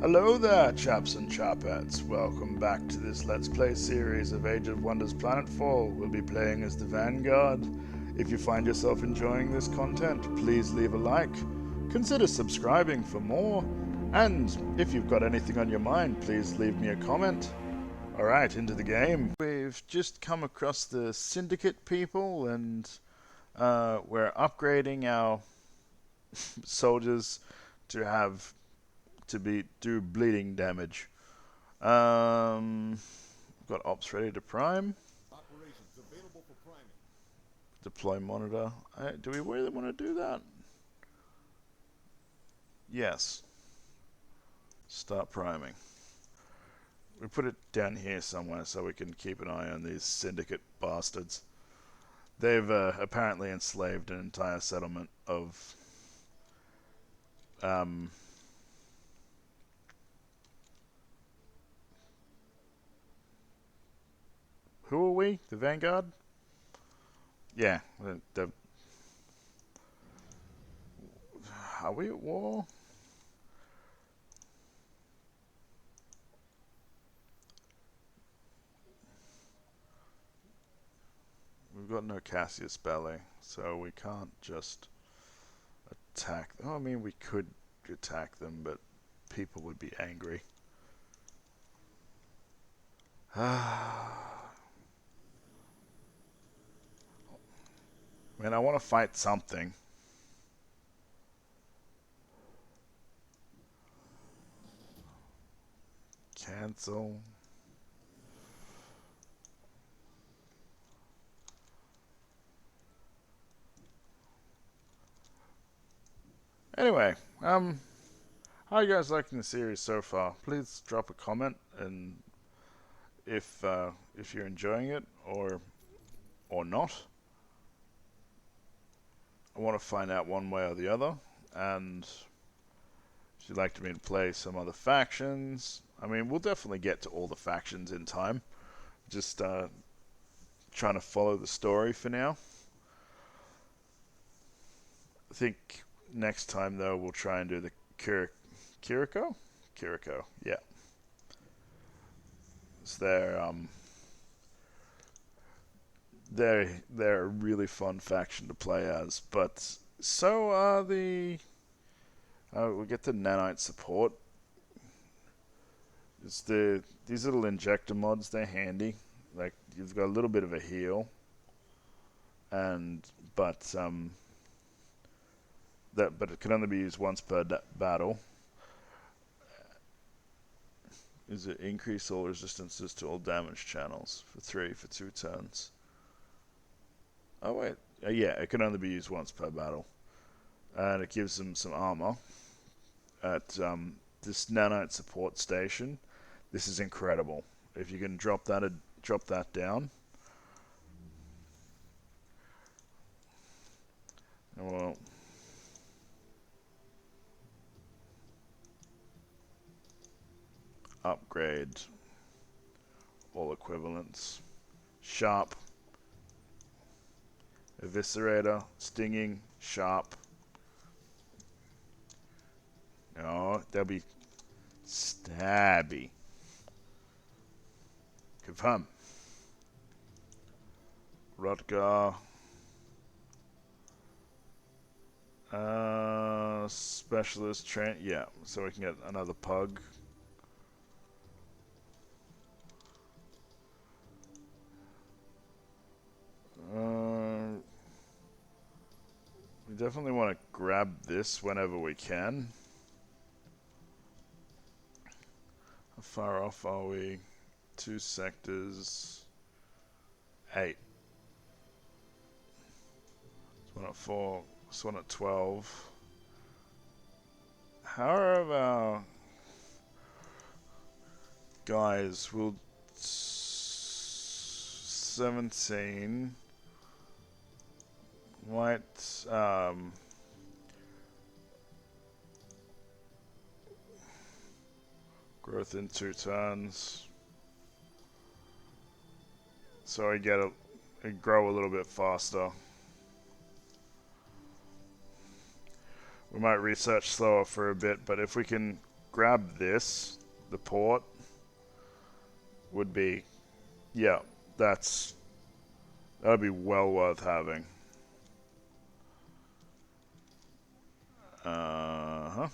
Hello there, chaps and chapettes. Welcome back to this Let's Play series of Age of Wonders Planetfall. We'll be playing as the Vanguard. If you find yourself enjoying this content, please leave a like. Consider subscribing for more. And if you've got anything on your mind, please leave me a comment. Alright, into the game. We've just come across the Syndicate people and we're upgrading our soldiers to do bleeding damage. Got ops ready to prime. Operations available for priming. Deploy monitor. Do we really want to do that? Yes. Start priming. We put it down here somewhere so we can keep an eye on these syndicate bastards. They've apparently enslaved an entire settlement of who are we? The Vanguard? Yeah. Are we at war? We've got no Cassius Belli, so we can't just attack. Oh, I mean, we could attack them, but people would be angry. Man, I want to fight something. Cancel. Anyway, how are you guys liking the series so far? Please drop a comment, and if you're enjoying it or not. I want to find out one way or the other, and if you'd like me to play some other factions, I mean, we'll definitely get to all the factions in time. Just trying to follow the story for now. I think next time, though, we'll try and do the Kiriko? Kiriko, yeah. It's they're a really fun faction to play as, but so are we get the nanite support. It's these little injector mods, they're handy. Like, you've got a little bit of a heal, but it can only be used once per battle. Is it increase all resistances to all damage channels for 2 turns? Oh wait, yeah, it can only be used once per battle, and it gives them some armor at this nanite support station. This is incredible. If you can drop that down. Well, upgrade all equivalents. Sharp. Eviscerator, stinging, sharp. Oh, they'll be stabby. Confirm. Rutger. Specialist train. Yeah, so we can get another pug. We definitely want to grab this whenever we can. How far off are we? 2 sectors. 8. This one at 4. This one at 12. How are our guys? We'll 17. White, growth in 2 turns. So I grow a little bit faster. We might research slower for a bit, but if we can grab this, the port, would be, yeah, that would be well worth having. Uh-huh.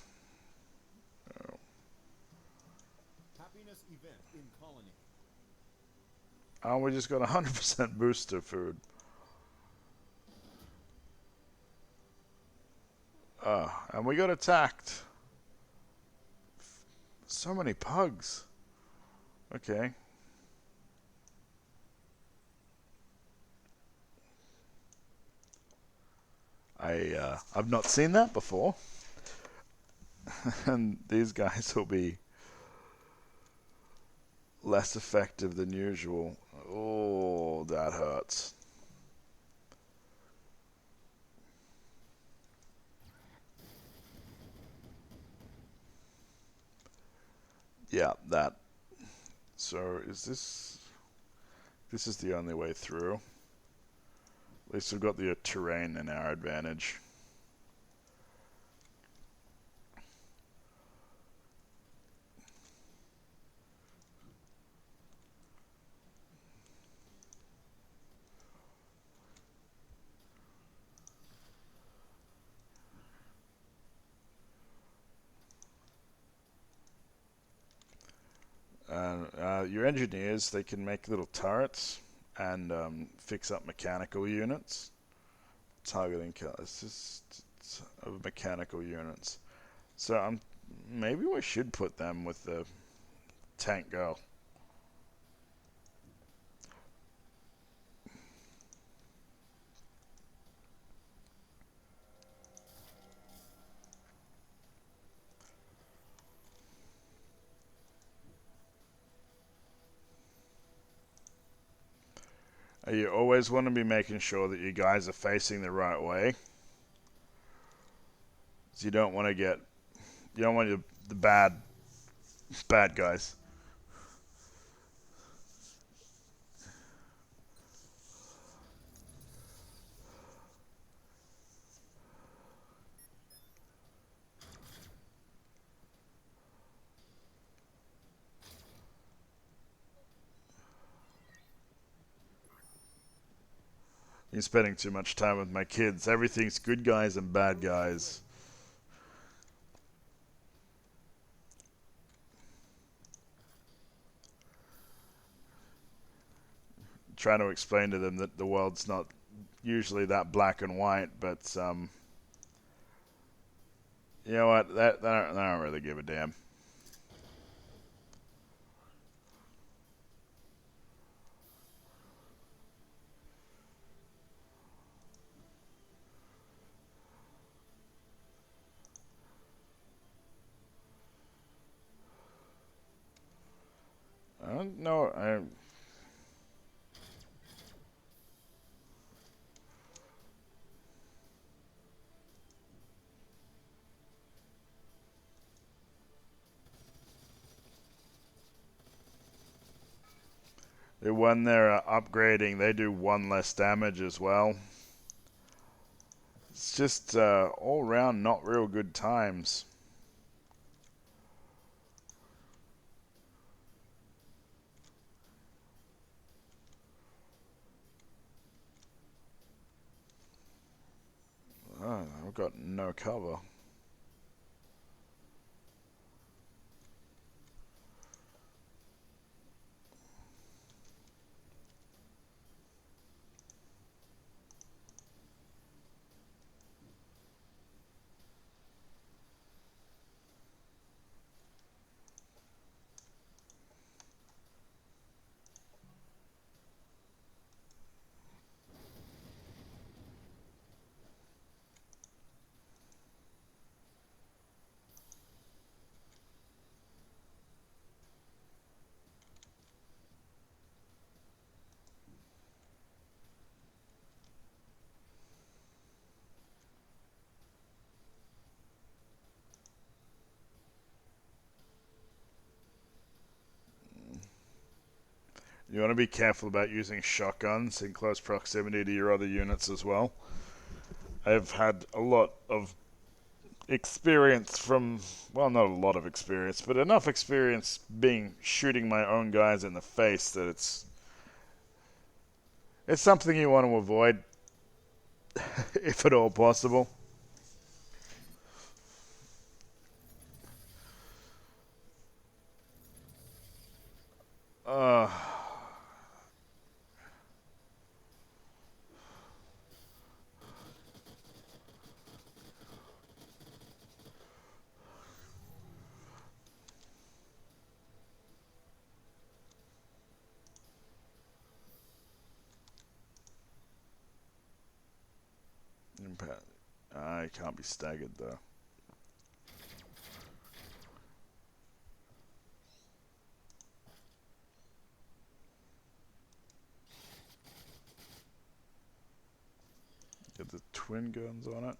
Happiness event in colony. Oh, we just got 100% booster food. And we got attacked. So many pugs. Okay. I've not seen that before. And these guys will be less effective than usual. Oh, that hurts. Yeah, that. So is this... This is the only way through. At least we've got the terrain in our advantage. Your engineers, they can make little turrets and fix up mechanical units. Targeting just of mechanical units. So maybe we should put them with the tank girl. You always want to be making sure that you guys are facing the right way. So you don't want the bad guys. You're spending too much time with my kids. Everything's good guys and bad guys. Trying to explain to them that the world's not usually that black and white, but you know what? They don't really give a damn. I don't know. When they're upgrading, they do one less damage as well. It's just all around not real good times. Oh, I've got no cover. You want to be careful about using shotguns in close proximity to your other units as well. I've had a lot of experience from, well, not a lot of experience, but enough experience shooting my own guys in the face that it's something you want to avoid, if at all possible. Uh, I can't be staggered though. Get the twin guns on it.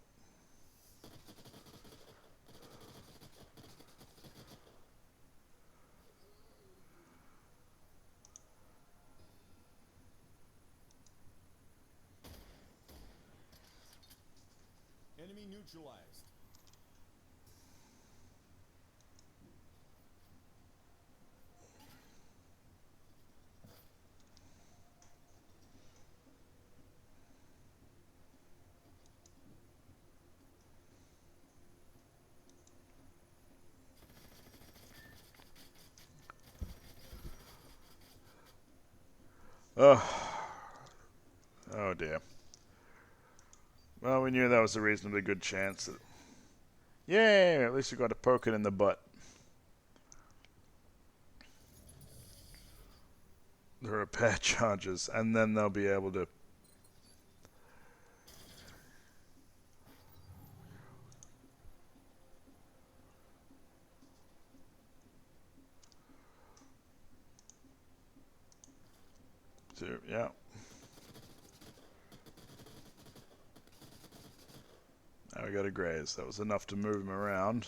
Enemy neutralized. Oh, oh dear. Well, we knew that was a reasonably good chance. Yay! At least we got a poke it in the butt. The repair charges, and then they'll be able to. Yeah. Now we got a graze. That was enough to move him around.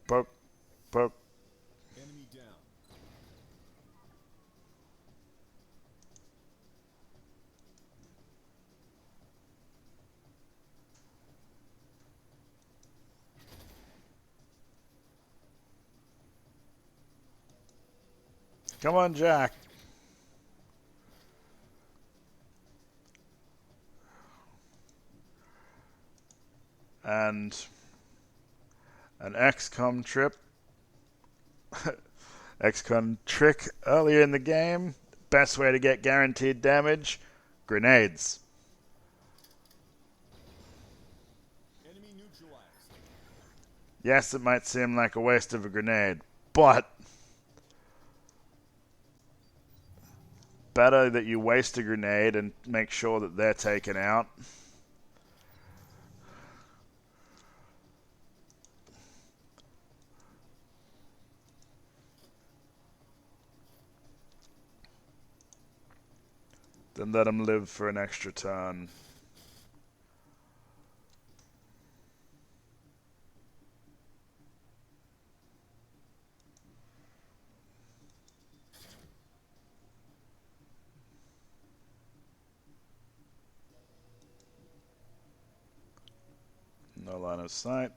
Poke, poke. Enemy down. Come on, Jack. And an XCOM trip. XCOM trick earlier in the game. Best way to get guaranteed damage. Grenades. Enemy neutralized. Yes, it might seem like a waste of a grenade, but better that you waste a grenade and make sure that they're taken out than let them live for an extra turn. No line of sight.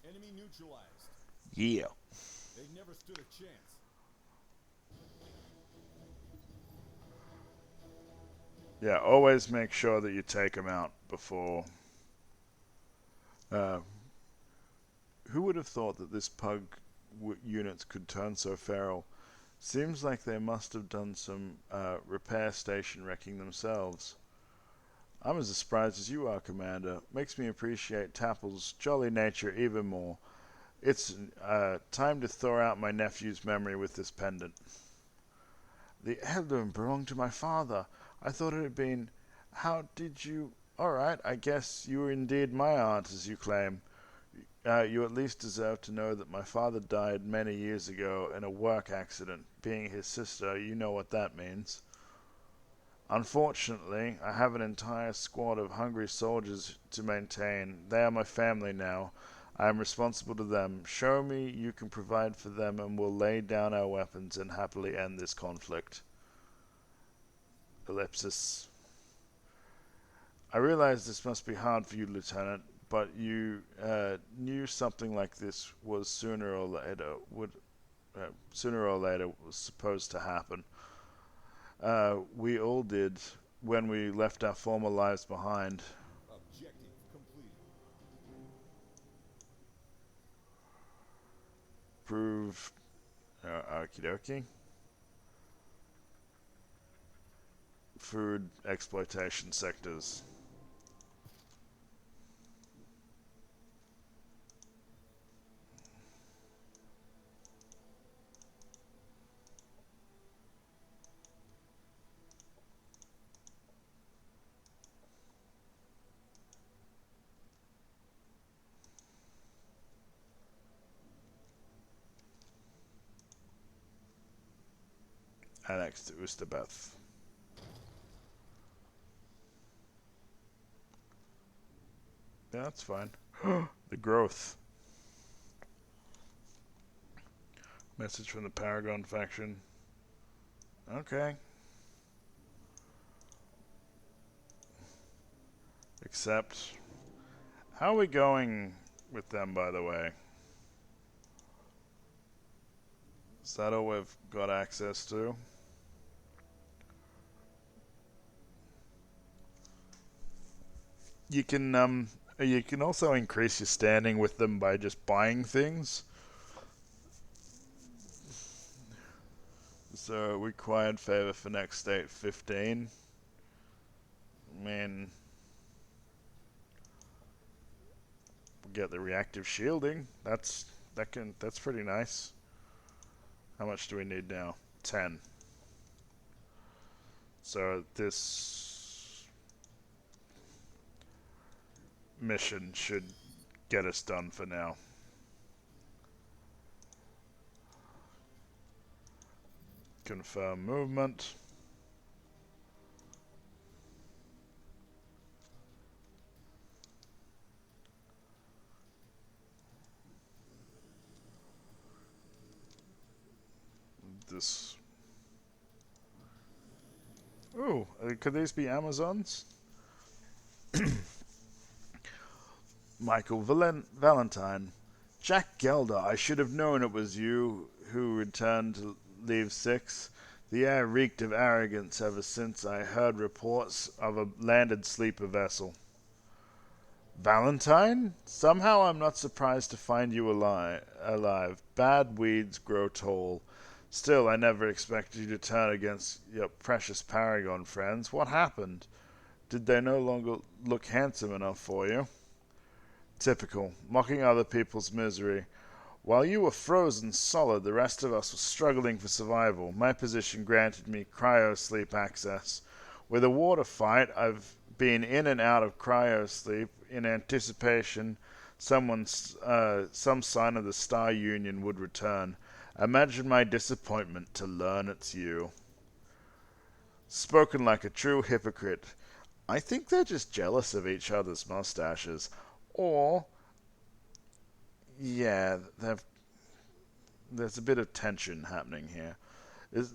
Enemy neutralized. Yeah. They never stood a chance. Yeah, always make sure that you take them out before. Who would have thought that this pug units could turn so feral? Seems like they must have done some repair station wrecking themselves. I'm as surprised as you are, Commander. Makes me appreciate Tapple's jolly nature even more. It's time to thaw out my nephew's memory with this pendant. The heirloom belonged to my father. I thought it had been... How did you... Alright, I guess you were indeed my aunt, as you claim. You at least deserve to know that my father died many years ago in a work accident. Being his sister, you know what that means. Unfortunately, I have an entire squad of hungry soldiers to maintain. They are my family now. I am responsible to them. Show me you can provide for them and we'll lay down our weapons and happily end this conflict. Ellipsis. I realize this must be hard for you, Lieutenant, but you knew something like this was sooner or later was supposed to happen. We all did when we left our former lives behind. Objective completed. Prove okie dokie. Food exploitation sectors. Annex to Ustabeth. Yeah, that's fine. The growth. Message from the Paragon faction. Okay. Accept. How are we going with them, by the way? Is that all we've got access to? You can also increase your standing with them by just buying things. So required favor for next state 15. I mean, we'll get the reactive shielding. That's pretty nice. How much do we need now? 10. So this mission should get us done for now. Confirm movement. This. Ooh, could these be Amazons? Michael Valentine. Jack Gelder, I should have known it was you who returned to leave 6. The air reeked of arrogance ever since I heard reports of a landed sleeper vessel. Valentine? Somehow I'm not surprised to find you alive. Bad weeds grow tall. Still, I never expected you to turn against your precious Paragon friends. What happened? Did they no longer look handsome enough for you? Typical, mocking other people's misery. While you were frozen solid, the rest of us were struggling for survival. My position granted me cryo-sleep access. With a water fight, I've been in and out of cryo-sleep in anticipation some sign of the Star Union would return. Imagine my disappointment to learn it's you. Spoken like a true hypocrite. I think they're just jealous of each other's mustaches. Or, yeah, there's a bit of tension happening here. This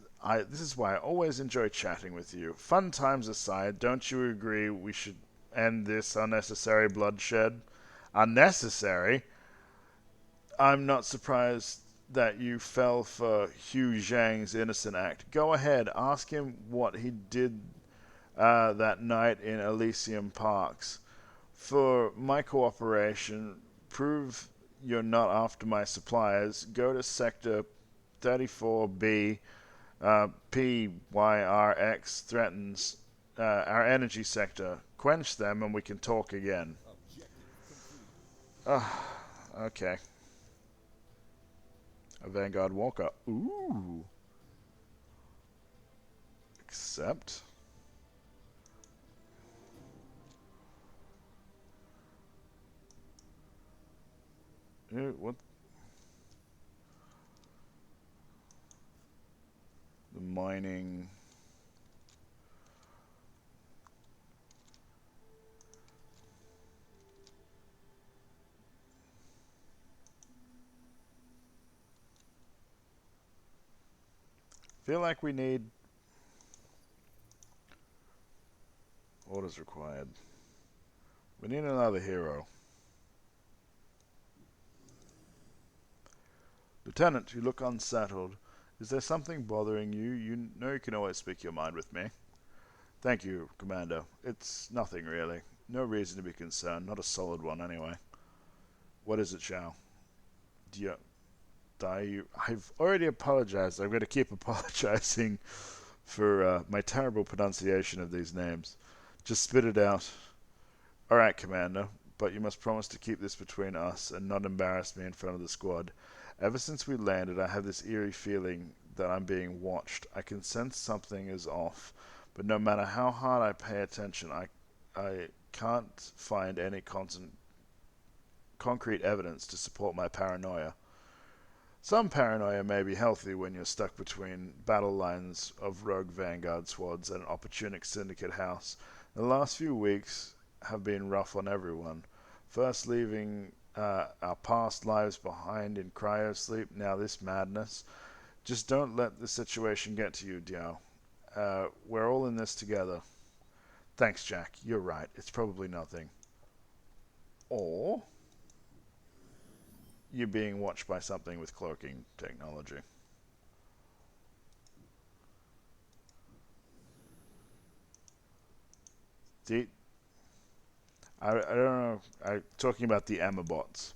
is why I always enjoy chatting with you. Fun times aside, don't you agree we should end this unnecessary bloodshed? Unnecessary? I'm not surprised that you fell for Hugh Zhang's innocent act. Go ahead, ask him what he did that night in Elysium Parks. For my cooperation, prove you're not after my suppliers. Go to Sector 34B. PYRX threatens our energy sector. Quench them and we can talk again. Okay. A Vanguard Walker. Ooh. Accept. What? The mining. Feel like we need orders required. We need another hero. Lieutenant, you look unsettled. Is there something bothering you? You know you can always speak your mind with me. Thank you, Commander. It's nothing really. No reason to be concerned. Not a solid one, anyway. What is it, Shao? I've already apologized. I'm going to keep apologizing for my terrible pronunciation of these names. Just spit it out. Alright, Commander, but you must promise to keep this between us and not embarrass me in front of the squad. Ever since we landed, I have this eerie feeling that I'm being watched. I can sense something is off, but no matter how hard I pay attention, I can't find any concrete evidence to support my paranoia. Some paranoia may be healthy when you're stuck between battle lines of rogue Vanguard squads and an opportunistic syndicate house. The last few weeks have been rough on everyone. First leaving our past lives behind in cryosleep, now this madness. Just don't let the situation get to you, Diao. We're all in this together. Thanks, Jack. You're right. It's probably nothing. Or you being watched by something with cloaking technology. I don't know. I'm talking about the Emma bots.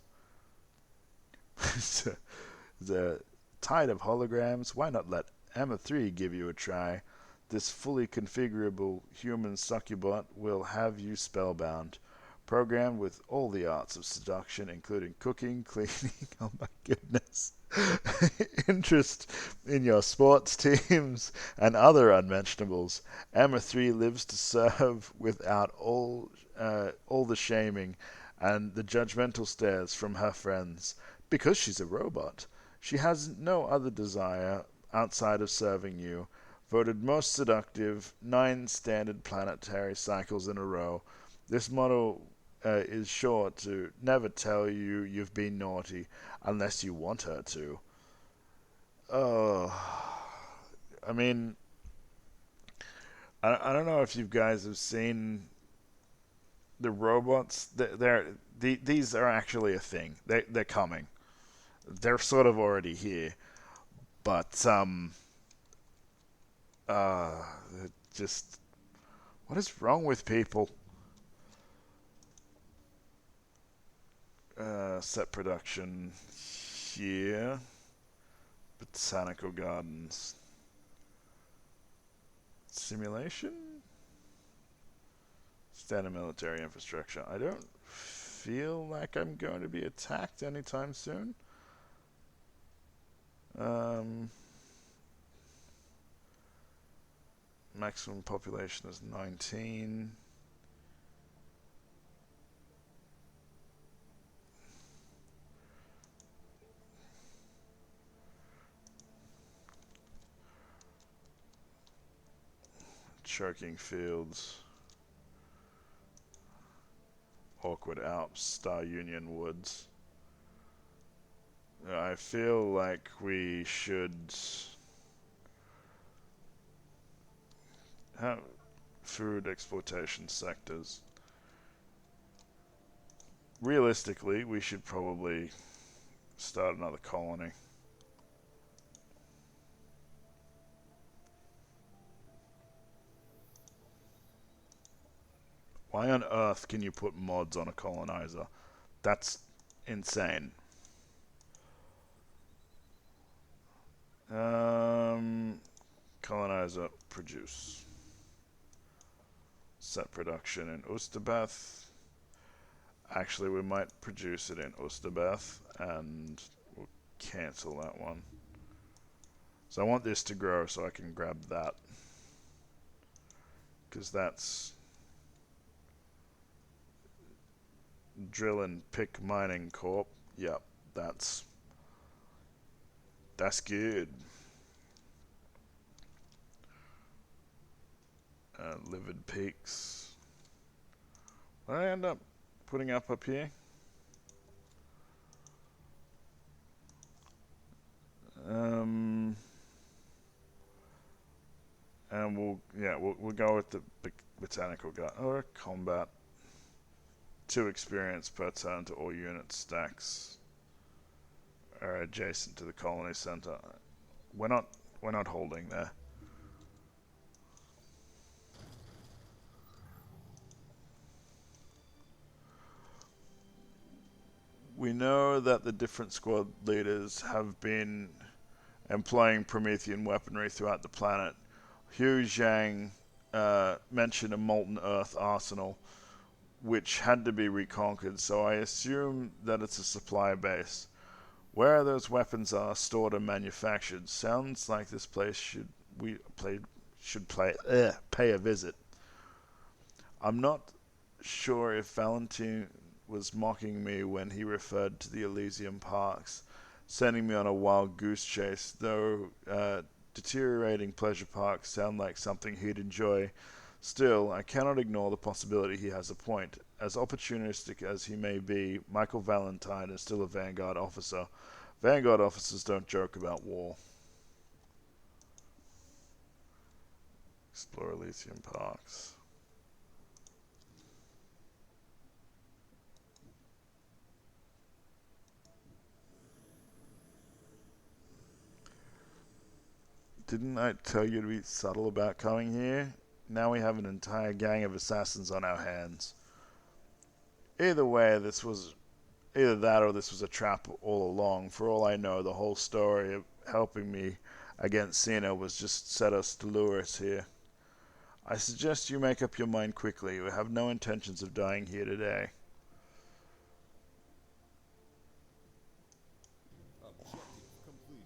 The tide of holograms. Why not let Emma 3 give you a try? This fully configurable human succubot will have you spellbound. Programmed with all the arts of seduction, including cooking, cleaning, oh my goodness, interest in your sports teams, and other unmentionables. Emma 3 lives to serve without all the shaming and the judgmental stares from her friends. Because she's a robot, she has no other desire outside of serving you. Voted most seductive 9 standard planetary cycles in a row. This model is sure to never tell you you've been naughty unless you want her to. Oh, I mean, I don't know if you guys have seen the robots. These are actually a thing. They're coming. They're sort of already here, but uh, just what is wrong with people? Set production here. Botanical Gardens. Simulation? Standard military infrastructure. I don't feel like I'm going to be attacked anytime soon. Maximum population is 19. Choking fields. Awkward Alps. Star Union Woods. I feel like we should have food exploitation sectors. Realistically, we should probably start another colony. Why on earth can you put mods on a colonizer? That's insane. Colonizer produce. Set production in Ustabath. Actually, we might produce it in Ustabath, and we'll cancel that one. So I want this to grow so I can grab that. Because that's Drill and Pick Mining Corp. Yep, that's good. Livid Peaks. What did I end up putting up here? we'll go with the botanical guy or combat. 2 experience per turn to all unit stacks are adjacent to the colony center. We're not holding there. We know that the different squad leaders have been employing Promethean weaponry throughout the planet. Hu Zhang mentioned a molten earth arsenal, which had to be reconquered, so I assume that it's a supply base. Where those weapons are stored and manufactured sounds like this place should pay a visit. I'm not sure if Valentin was mocking me when he referred to the Elysium Parks, sending me on a wild goose chase, though deteriorating pleasure parks sound like something he'd enjoy. Still, I cannot ignore the possibility he has a point. As opportunistic as he may be, Michael Valentine is still a Vanguard officer. Vanguard officers don't joke about war. Explore Elysium Parks. Didn't I tell you to be subtle about coming here? Now we have an entire gang of assassins on our hands. Either way, either that or this was a trap all along. For all I know, the whole story of helping me against Cena was just set us to lure us here. I suggest you make up your mind quickly. We have no intentions of dying here today. Objective completed.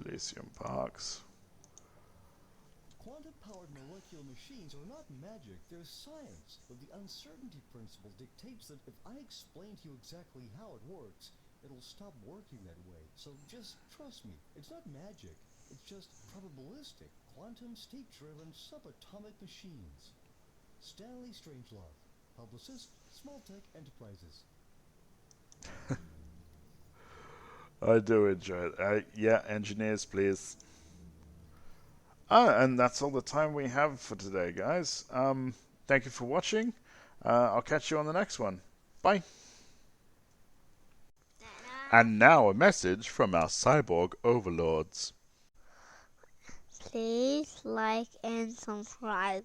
Elysium Parks. Quantum-powered molecular machines are not magic, they're science. But the uncertainty principle dictates that if I explain to you exactly how it works, it'll stop working that way. So just trust me, it's not magic. It's just probabilistic, quantum state-driven subatomic machines. Stanley Strangelove, publicist, Smalltech Enterprises. I do enjoy it. Yeah, engineers, please. And that's all the time we have for today, guys. Thank you for watching. I'll catch you on the next one. Bye. And now a message from our cyborg overlords. Please like and subscribe.